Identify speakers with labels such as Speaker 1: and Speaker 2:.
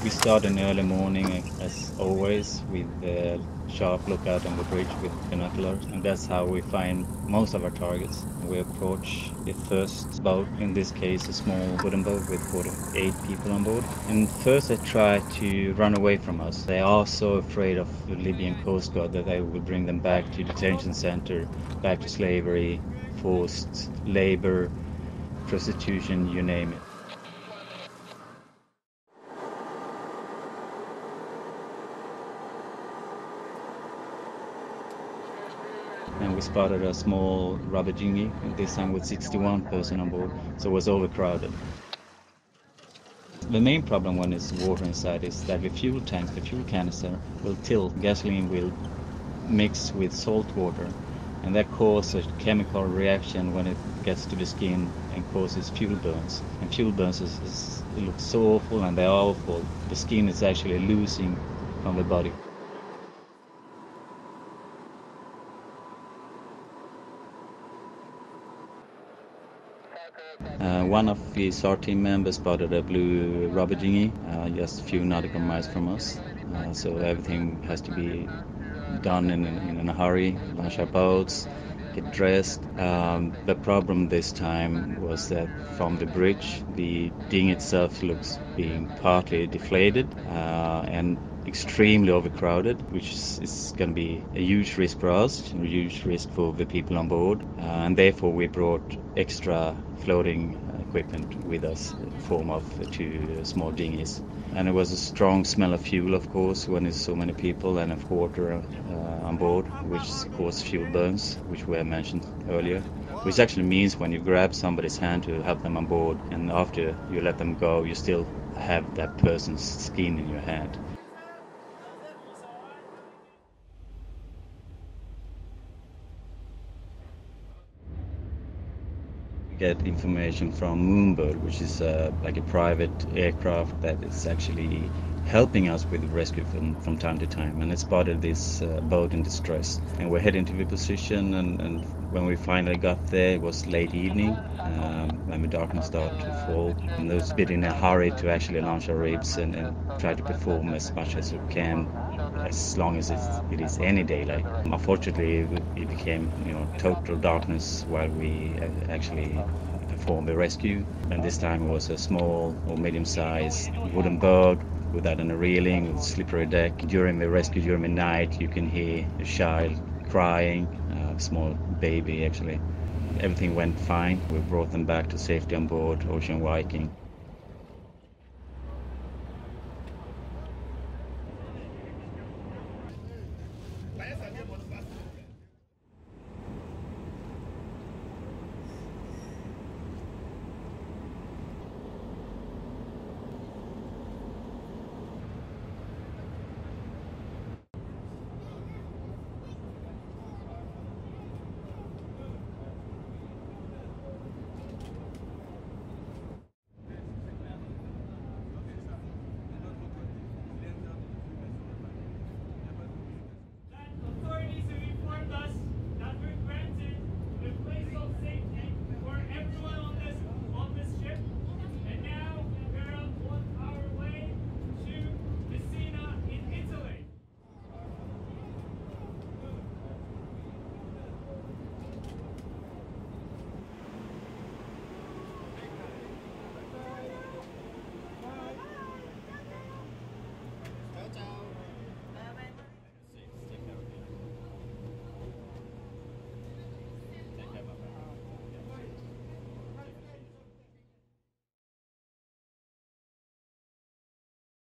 Speaker 1: We start in early morning, as always, with a sharp lookout on the bridge with binoculars, and that's how we find most of our targets. We approach the first boat, in this case a small wooden boat with 48 people on board. And first they try to run away from us. They are so afraid of the Libyan Coast Guard that they will bring them back to detention center, back to slavery, forced labor, prostitution, you name it. And we spotted a small rubber dinghy, this time with 61 person on board, so it was overcrowded. The main problem when it's water inside is that the fuel tanks, the fuel canister, will tilt. Gasoline will mix with salt water, and that causes a chemical reaction when it gets to the skin and causes fuel burns. And fuel burns it looks so awful, and they're awful. The skin is actually losing from the body. One of the SAR team members spotted a blue rubber dinghy just a few nautical miles from us. So everything has to be done in a hurry, launch our boats, get dressed. The problem this time was that from the bridge, the dinghy itself looks being partly deflated and extremely overcrowded, which is going to be a huge risk for us, a huge risk for the people on board, and therefore we brought extra floating equipment with us in the form of two small dinghies. And it was a strong smell of fuel, of course, when there's so many people and of water on board, which causes fuel burns, which were mentioned earlier. Which actually means when you grab somebody's hand to help them on board, and after you let them go, you still have that person's skin in your hand. Get information from Moonbird, which is like a private aircraft that is actually helping us with rescue from time to time, and it spotted this boat in distress, and we're heading to the position, and when we finally got there it was late evening when the darkness started to fall, and there was a bit in a hurry to actually launch our ribs and try to perform as much as we can as long as it is any daylight. Unfortunately, it became total darkness while we actually performed the rescue, and this time it was a small or medium-sized wooden boat without any railing, with slippery deck. During the rescue, during the night, you can hear a child crying, a small baby actually. Everything went fine. We brought them back to safety on board Ocean Viking.